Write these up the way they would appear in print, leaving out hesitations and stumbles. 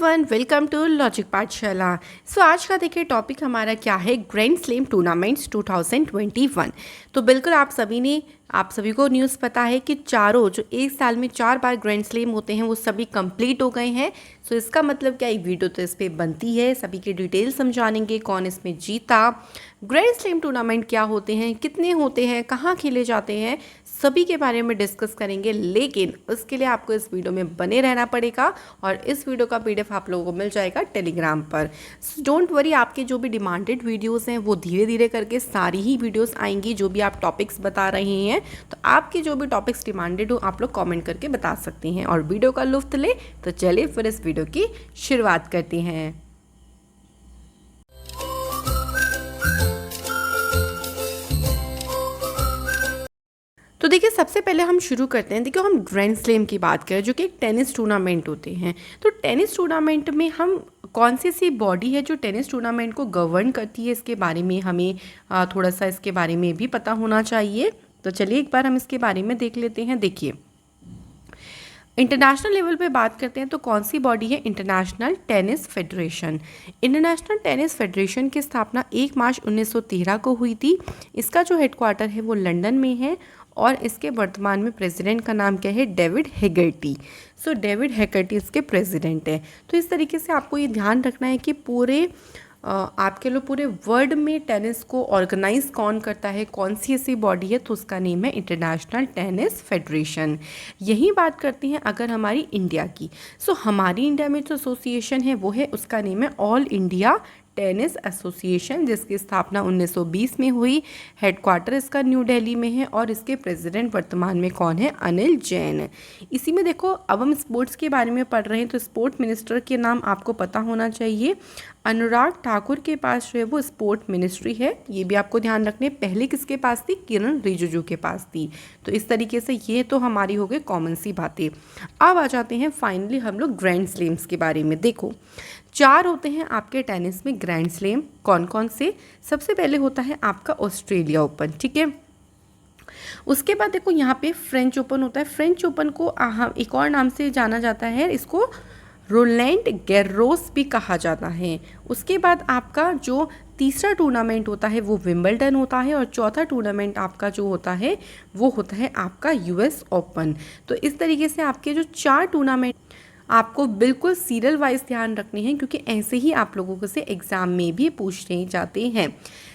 Everyone, welcome to logic पाठशाला। सो आज का देखिए टॉपिक हमारा क्या है, ग्रैंड स्लैम टूर्नामेंट्स 2021। तो बिल्कुल आप सभी को न्यूज़ पता है कि चारों जो एक साल में 4 बार ग्रैंड स्लैम होते हैं वो सभी कंप्लीट हो गए हैं। सो इसका मतलब क्या, एक वीडियो तो इस पर बनती है, सभी की डिटेल समझानेंगे, कौन इसमें जीता, ग्रैंड स्लैम टूर्नामेंट क्या होते हैं, कितने होते हैं, कहाँ खेले जाते हैं, सभी के बारे में डिस्कस करेंगे। लेकिन उसके लिए आपको इस वीडियो में बने रहना पड़ेगा और इस वीडियो का पीडीएफ आप लोगों को मिल जाएगा टेलीग्राम पर। डोंट वरी, आपके जो भी डिमांडेड वीडियोस हैं वो धीरे धीरे करके सारी ही वीडियोस आएंगी। जो भी आप टॉपिक्स बता रहे हैं, तो आपके जो भी टॉपिक्स डिमांडेड हो आप लोग कमेंट करके बता सकते हैं और वीडियो का लुत्फ ले। तो चलिए फिर इस वीडियो की शुरुआत करते हैं। तो देखिए, सबसे पहले हम शुरू करते हैं। देखिए, हम ग्रैंड स्लैम की बात करें जो कि एक टेनिस टूर्नामेंट होते हैं। तो टेनिस टूर्नामेंट में हम कौन सी ऐसी बॉडी है जो टेनिस टूर्नामेंट को गवर्न करती है, इसके बारे में हमें थोड़ा सा इसके बारे में भी पता होना चाहिए। तो चलिए एक बार हम इसके बारे में देख लेते हैं। देखिए, इंटरनेशनल लेवल पे बात करते हैं तो कौन सी बॉडी है, international tennis federation. International tennis federation की स्थापना 1 मार्च 1913 को हुई थी। इसका जो हेडक्वार्टर है वो लंदन में है और इसके वर्तमान में प्रेसिडेंट का नाम क्या है, डेविड हेगर्टी। सो डेविड हेगर्टी इसके प्रेसिडेंट है। तो इस तरीके से आपको ये ध्यान रखना है कि आपके लोग पूरे वर्ल्ड में टेनिस को ऑर्गेनाइज कौन करता है, कौन सी ऐसी बॉडी है, तो उसका नेम है इंटरनेशनल टेनिस फेडरेशन। यही बात करते हैं अगर हमारी इंडिया की। सो हमारी इंडिया में जो एसोसिएशन है वो है, उसका नेम है ऑल इंडिया टेनिस एसोसिएशन, जिसकी स्थापना 1920 में हुई। हेडक्वार्टर इसका न्यू दिल्ली में है और इसके प्रेसिडेंट वर्तमान में कौन है, अनिल जैन। इसी में देखो, अब हम स्पोर्ट्स के बारे में पढ़ रहे हैं तो स्पोर्ट मिनिस्टर के नाम आपको पता होना चाहिए। अनुराग ठाकुर के पास जो है वो स्पोर्ट मिनिस्ट्री है, ये भी आपको ध्यान रखने। पहले किसके पास थी, किरण रिजिजू के पास थी। तो इस तरीके से ये तो हमारी हो गई कॉमन सी बातें। अब आ जाते हैं फाइनली हम लोग ग्रैंड स्लैम्स के बारे में। देखो, 4 होते हैं आपके टेनिस में ग्रैंड स्लैम। कौन कौन से? सबसे पहले होता है आपका ऑस्ट्रेलिया ओपन, ठीक है। उसके बाद देखो यहाँ पे फ्रेंच ओपन होता है। फ्रेंच ओपन को एक और नाम से जाना जाता है, इसको रोलैंड गैरोस भी कहा जाता है। उसके बाद आपका जो तीसरा टूर्नामेंट होता है वो विंबलडन होता है और चौथा टूर्नामेंट आपका जो होता है वो होता है आपका यूएस ओपन। तो इस तरीके से आपके जो 4 टूर्नामेंट आपको बिल्कुल सीरियल वाइज ध्यान रखने हैं, क्योंकि ऐसे ही आप लोगों को से एग्जाम में भी पूछने जाते हैं।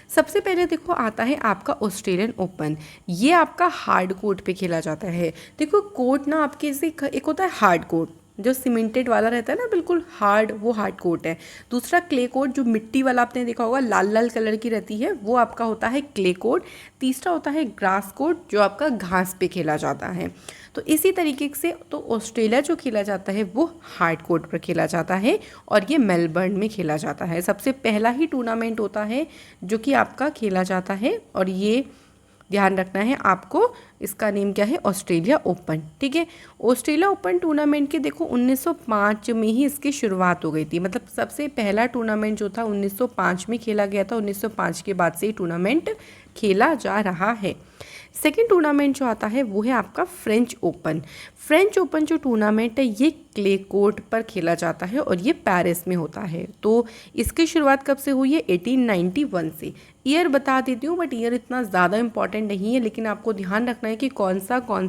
सबसे पहले देखो आता है आपका ऑस्ट्रेलियन ओपन। ये आपका हार्ड कोर्ट पे खेला जाता है। देखो, कोर्ट ना आपके से एक होता है हार्ड कोर्ट जो सीमेंटेड वाला रहता है ना, बिल्कुल हार्ड, वो हार्ड कोर्ट है। दूसरा क्ले कोर्ट, जो मिट्टी वाला आपने देखा होगा, लाल लाल कलर की रहती है, वो आपका होता है क्ले कोर्ट। तीसरा होता है ग्रास कोर्ट, जो आपका घास पे खेला जाता है। तो इसी तरीके से तो ऑस्ट्रेलिया जो खेला जाता है वो हार्ड कोर्ट पर खेला जाता है और ये मेलबर्न में खेला जाता है। सबसे पहला ही टूर्नामेंट होता है जो कि आपका खेला जाता है और ये ध्यान रखना है आपको। इसका नेम क्या है, ऑस्ट्रेलिया ओपन, ठीक है। ऑस्ट्रेलिया ओपन टूर्नामेंट के देखो 1905 में ही इसकी शुरुआत हो गई थी। मतलब सबसे पहला टूर्नामेंट जो था 1905 में खेला गया था। 1905 के बाद से ही टूर्नामेंट खेला जा रहा है। सेकेंड टूर्नामेंट जो आता है वो है आपका फ्रेंच ओपन। फ्रेंच ओपन जो टूर्नामेंट है ये क्ले कोर्ट पर खेला जाता है और ये पेरिस में होता है। तो इसकी शुरुआत कब से हुई है, 1891 से। ईयर बता देती हूँ, बट ईयर इतना ज़्यादा इंपॉर्टेंट नहीं है, लेकिन आपको ध्यान रखना है कि कौन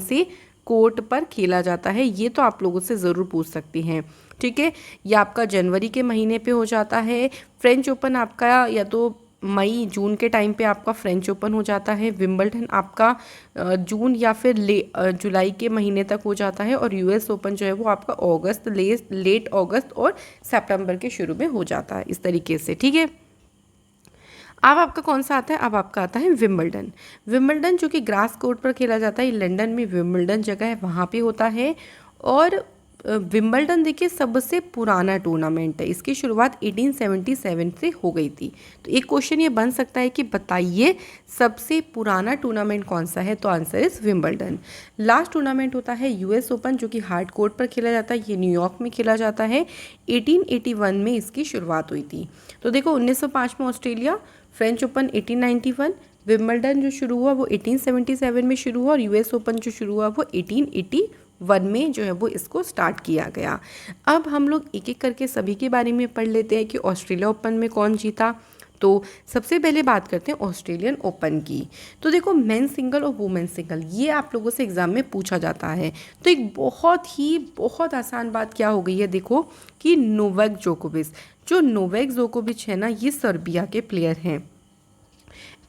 से कोर्ट पर खेला जाता है, ये तो आप लोगों से ज़रूर पूछ सकती हैं, ठीक है। ये आपका जनवरी के महीने पे हो जाता है। फ्रेंच ओपन आपका या तो मई जून के टाइम पे आपका फ्रेंच ओपन हो जाता है। विंबलडन आपका जून या फिर जुलाई के महीने तक हो जाता है और यूएस ओपन जो है वो आपका अगस्त, लेट अगस्त और सितंबर के शुरू में हो जाता है, इस तरीके से, ठीक है। अब आपका कौन सा आता है, अब आपका आता है विंबलडन। विंबलडन जो कि ग्रास कोर्ट पर खेला जाता है, लंदन में विंबलडन जगह है, वहाँ पे होता है। और विंबलडन देखिए सबसे पुराना टूर्नामेंट है, इसकी शुरुआत 1877 से हो गई थी। तो एक क्वेश्चन ये बन सकता है कि बताइए सबसे पुराना टूर्नामेंट कौन सा है, तो answer is Wimbledon. Last tournament होता है यूएस ओपन, जो कि हार्ड कोर्ट पर खेला जाता है, ये न्यूयॉर्क में खेला जाता है। 1881 में इसकी शुरुआत हुई थी। तो देखो, 1905 में ऑस्ट्रेलिया, फ्रेंच ओपन 1891, विंबलडन जो शुरू हुआ वो 1877 में शुरू हुआ और यूएस ओपन जो शुरू हुआ वो 1881 वन में जो है वो इसको स्टार्ट किया गया। अब हम लोग एक एक करके सभी के बारे में पढ़ लेते हैं कि ऑस्ट्रेलिया ओपन में कौन जीता। तो सबसे पहले बात करते हैं ऑस्ट्रेलियन ओपन की। तो देखो मेन सिंगल और वुमेन सिंगल ये आप लोगों से एग्जाम में पूछा जाता है। तो एक बहुत आसान बात क्या हो गई है देखो कि नोवाक जोकोविच, जो नोवाक जोकोविच है ना, ये सर्बिया के प्लेयर हैं।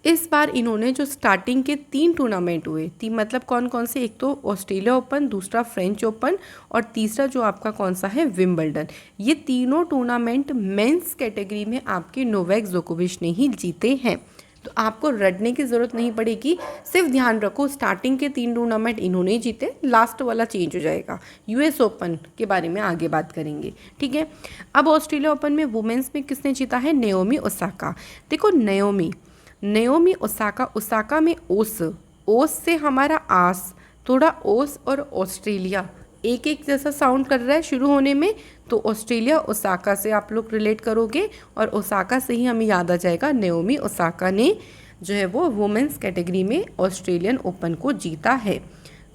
इस बार इन्होंने जो स्टार्टिंग के 3 टूर्नामेंट हुए थी, मतलब कौन कौन से, एक तो ऑस्ट्रेलिया ओपन, दूसरा फ्रेंच ओपन और तीसरा जो आपका कौन सा है विंबलडन, ये तीनों टूर्नामेंट मेंस कैटेगरी में आपके नोवाक जोकोविच ने ही जीते हैं। तो आपको रटने की ज़रूरत नहीं पड़ेगी, सिर्फ ध्यान रखो स्टार्टिंग के 3 टूर्नामेंट इन्होंने ही जीते, लास्ट वाला चेंज हो जाएगा। यूएस ओपन के बारे में आगे बात करेंगे, ठीक है। अब ऑस्ट्रेलिया ओपन में वुमेन्स में किसने जीता है? Naomi Osaka. देखो नाओमी ओसाका में ओस से हमारा आस, थोड़ा ओस और ऑस्ट्रेलिया एक एक जैसा साउंड कर रहा है शुरू होने में, तो ऑस्ट्रेलिया ओसाका से आप लोग रिलेट करोगे और ओसाका से ही हमें याद आ जाएगा नाओमी ओसाका ने जो है वो वुमेन्स कैटेगरी में ऑस्ट्रेलियन ओपन को जीता है।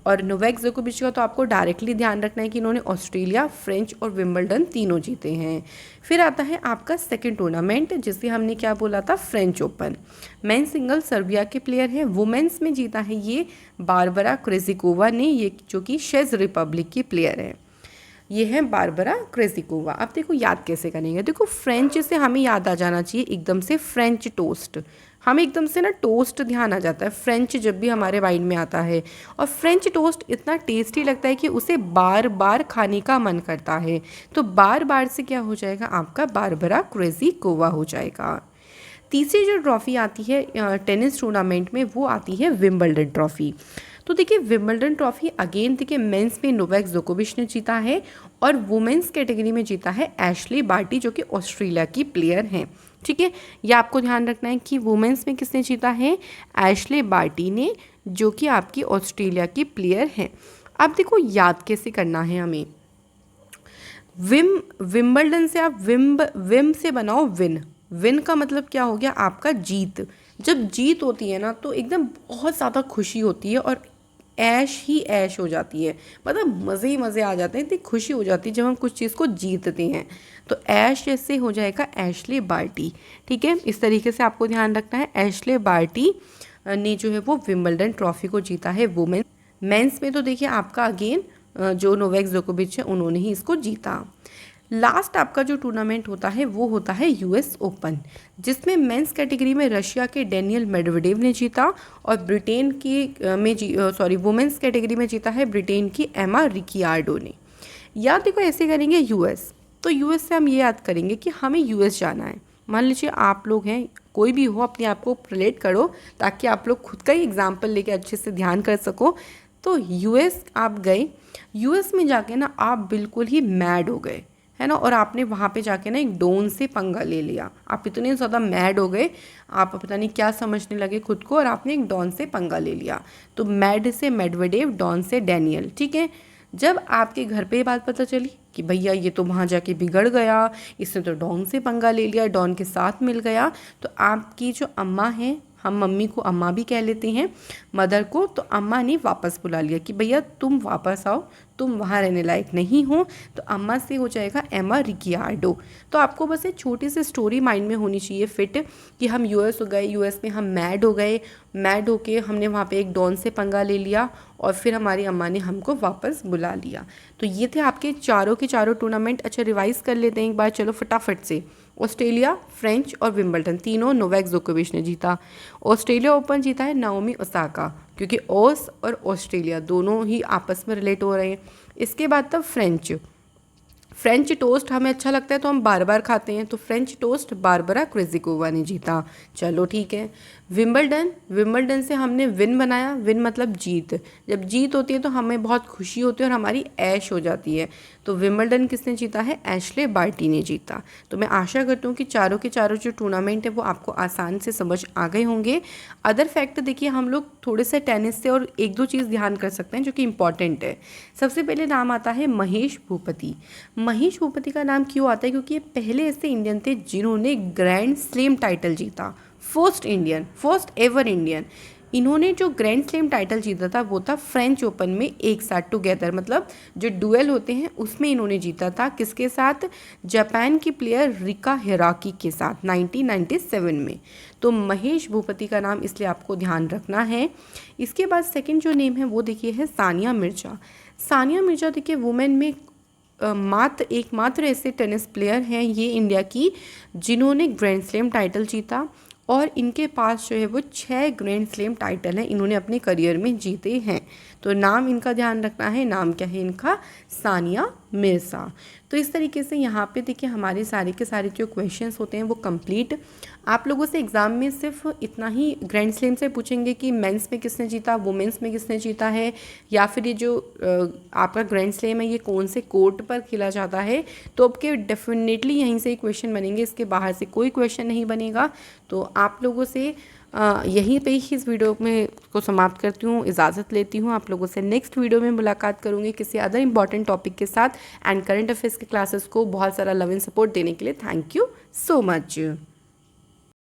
और नोवाक जोकोविच का तो आपको डायरेक्टली ध्यान रखना है कि इन्होंने ऑस्ट्रेलिया, फ्रेंच और विंबलडन तीनों जीते हैं। फिर आता है आपका सेकंड टूर्नामेंट जिसे हमने क्या बोला था? French open. Men single Serbia के प्लेयर हैं, वुमेन्स में जीता है ये बारबरा क्रेजिकोवा ने, ये जो कि चेक रिपब्लिक की प्लेयर है। ये है बारबरा क्रेजिकोवा। अब देखो याद कैसे करेंगे, देखो फ्रेंच से हमें याद आ जाना चाहिए एकदम से फ्रेंच टोस्ट, हमें एकदम से ना टोस्ट ध्यान आ जाता है फ्रेंच जब भी हमारे माइंड में आता है। और फ्रेंच टोस्ट इतना टेस्टी लगता है कि उसे बार बार खाने का मन करता है। तो बार बार से क्या हो जाएगा? आपका बारबरा क्रेजिकोवा हो जाएगा। तीसरी जो ट्रॉफ़ी आती है टेनिस टूर्नामेंट में, वो आती है विंबलडन ट्रॉफ़ी। तो देखिए विंबलडन ट्रॉफ़ी अगेन देखिए मेंस में नोवाक जोकोविच ने जीता है और वुमेन्स कैटेगरी में जीता है एशले बार्टी जो कि ऑस्ट्रेलिया की प्लेयर हैं, ठीक है। ये आपको ध्यान रखना है कि वुमेन्स में किसने जीता है? एशले बार्टी ने, जो कि आपकी ऑस्ट्रेलिया की प्लेयर हैं। अब देखो याद कैसे करना है हमें, विंबलडन से आप विम से बनाओ विन का मतलब क्या हो गया? आपका जीत। जब जीत होती है ना तो एकदम बहुत ज़्यादा खुशी होती है और ऐश ही ऐश हो जाती है, मतलब मज़े ही मज़े आ जाते हैं, इतनी खुशी हो जाती है जब हम कुछ चीज़ को जीतते हैं। तो ऐश जैसे हो जाएगा एशले बार्टी, ठीक है। इस तरीके से आपको ध्यान रखना है। एशले बार्टी ने जो है वो विंबलडन ट्रॉफ़ी को जीता है वुमेन। मेंस में तो देखिए आपका अगेन जो नोवाक जोकोविच है उन्होंने ही इसको जीता। लास्ट आपका जो टूर्नामेंट होता है वो होता है यूएस ओपन, जिसमें मेंस कैटेगरी में रशिया के डेनियल मेडवेडेव ने जीता और ब्रिटेन की वुमेन्स कैटेगरी में जीता है ब्रिटेन की एमा रिकियार्डो ने। याद देखो ऐसे करेंगे यूएस, तो यूएस से हम ये याद करेंगे कि हमें यूएस जाना है। मान लीजिए आप लोग हैं, कोई भी हो, अपने आप को रिलेट करो ताकि आप लोग खुद का ही एग्जाम्पल लेके अच्छे से ध्यान कर सको। तो यूएस आप गए, यूएस में जाके ना आप बिल्कुल ही मैड हो गए, है ना, और आपने वहाँ पे जाके ना एक डॉन से पंगा ले लिया। आप इतने ज़्यादा मैड हो गए, आप पता नहीं क्या समझने लगे खुद को और आपने एक डॉन से पंगा ले लिया। तो मैड से मेडवेडेव, डॉन से डेनियल, ठीक है। जब आपके घर पे ये बात पता चली कि भैया ये तो वहाँ जाके बिगड़ गया, इसने तो डॉन से पंगा ले लिया, डॉन के साथ मिल गया, तो आपकी जो अम्मा है, हम मम्मी को अम्मा भी कह लेते हैं, मदर को, तो अम्मा ने वापस बुला लिया कि भैया तुम वापस आओ, तुम वहाँ रहने लायक नहीं हो। तो अम्मा से हो जाएगा एमा रिकियार्डो। तो आपको बस एक छोटी सी स्टोरी माइंड में होनी चाहिए फिट कि हम यूएस हो गए, यूएस में हम मैड हो गए, मैड होके हमने वहाँ पे एक डॉन से पंगा ले लिया और फिर हमारी अम्मा ने हमको वापस बुला लिया। तो ये थे आपके चारों के चारों टूर्नामेंट। अच्छा रिवाइज कर लेते हैं एक बार, चलो फटाफट से। ऑस्ट्रेलिया, फ्रेंच और विंबलडन तीनों नोवाक जोकोविच ने जीता। ऑस्ट्रेलिया ओपन जीता है नाओमी ओसाका, क्योंकि ओस और ऑस्ट्रेलिया दोनों ही आपस में रिलेट हो रहे हैं। इसके बाद तब फ्रेंच टोस्ट हमें अच्छा लगता है तो हम बार बार खाते हैं, तो फ्रेंच टोस्ट बारबरा क्रेजिकोवा ने जीता। चलो ठीक है। विंबलडन से हमने विन बनाया, विन मतलब जीत। जब जीत होती है तो हमें बहुत खुशी होती है और हमारी ऐश हो जाती है। तो विंबलडन किसने जीता है? एशले बार्टी ने जीता। तो मैं आशा करती हूँ कि चारों के चारों जो टूर्नामेंट है वो आपको आसान से समझ आ गए होंगे। अदर फैक्ट देखिए, हम लोग थोड़े से टेनिस से और एक दो चीज़ ध्यान कर सकते हैं जो कि इम्पॉर्टेंट है। सबसे पहले नाम आता है महेश भूपति। महेश भूपति का नाम क्यों आता है? क्योंकि ये पहले ऐसे इंडियन थे जिन्होंने ग्रैंड स्लैम टाइटल जीता। First ever Indian. इन्होंने जो ग्रैंड स्लैम टाइटल जीता था वो था फ्रेंच ओपन में एक साथ टुगेदर, मतलब जो डुएल होते हैं उसमें इन्होंने जीता था। किसके साथ? जापान की प्लेयर रिका हिराकी के साथ 1997 में। तो महेश भूपति का नाम इसलिए आपको ध्यान रखना है। इसके बाद सेकंड जो नेम है वो देखिए है सानिया मिर्जा। सानिया मिर्जा देखिए वुमेन में एकमात्र ऐसे टेनिस प्लेयर हैं ये इंडिया की जिन्होंने ग्रैंड स्लैम टाइटल जीता, और इनके पास जो है वो 6 ग्रैंड स्लैम टाइटल हैं इन्होंने अपने करियर में जीते हैं। तो नाम इनका ध्यान रखना है, नाम क्या है इनका? सानिया मिर्ज़ा। तो इस तरीके से यहाँ पे देखिए हमारे सारे के सारे जो क्वेश्चंस होते हैं वो कंप्लीट। आप लोगों से एग्ज़ाम में सिर्फ इतना ही ग्रैंड स्लैम से पूछेंगे कि मेंस में किसने जीता, वुमेंस में किसने जीता है, या फिर ये जो आपका ग्रैंड स्लैम है ये कौन से कोर्ट पर खेला जाता है। तो आपके डेफिनेटली यहीं से ही क्वेश्चन बनेंगे, इसके बाहर से कोई क्वेश्चन नहीं बनेगा। तो आप लोगों से यहीं पे ही इस वीडियो में को समाप्त करती हूँ, इजाज़त लेती हूँ। आप लोगों से नेक्स्ट वीडियो में मुलाकात करूँगी किसी अदर इंपॉर्टेंट टॉपिक के साथ। एंड करंट अफेयर्स के क्लासेस को बहुत सारा लव एंड सपोर्ट देने के लिए थैंक यू सो मच।